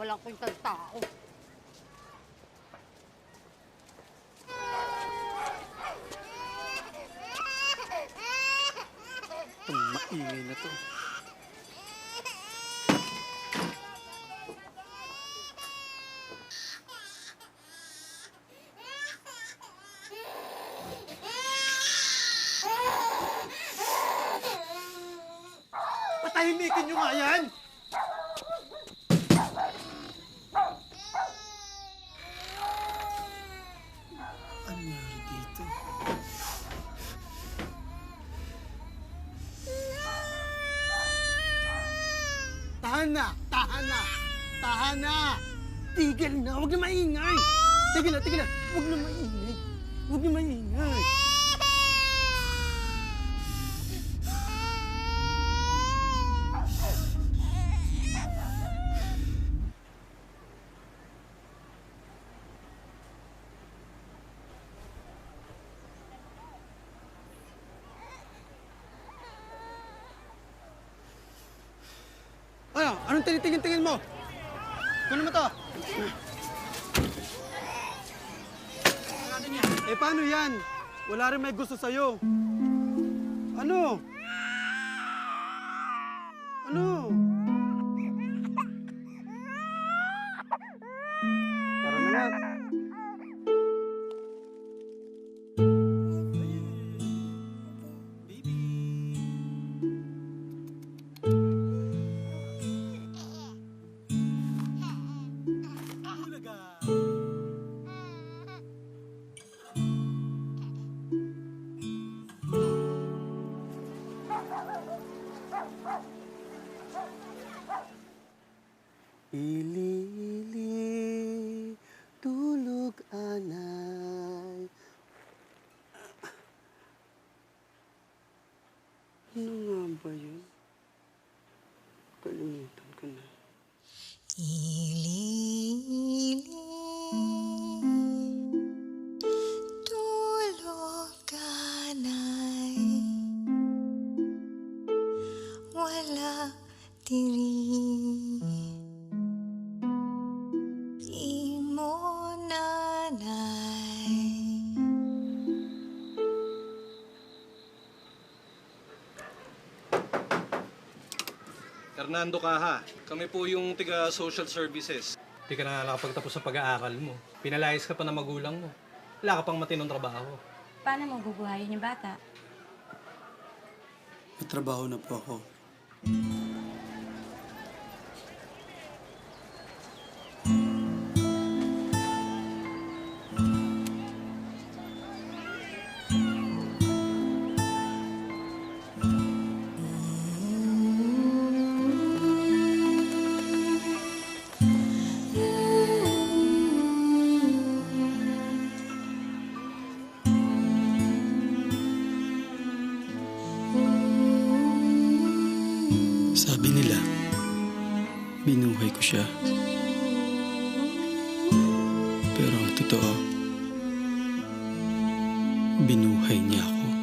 walang kwentang tao. Itong maingay na to. Patahimikin nyo nga yan! Ano nangyari dito? Tahan na! Tahan na! Tahan na! Tigil na! Huwag na maingay! Tigil na! Tigil na! Huwag na maingay! Huwag na maingay! Ano? Anong tinitingin-tingin mo? Kunin mo to! Eh, paano yan? Wala rin may gusto sa'yo. Ano? Ano? Tara na nga. Ili-ili, tulog anay. Ano nga ba yun? Kalimutan ko na. Ili-ili, tulog ka na'y wala diri. Di mo nanay. Fernando Caha, kami po yung tiga social services. Di ka na nakapagtapos sa pag-aaral mo. Pinalayas ka pa ng magulang mo. Wala ka pang matinong trabaho. Paano mo bubuhayin yung bata? May trabaho na po ako. Sabi nila, binuhay ko siya. Pero ang totoo, binuhay niya ako.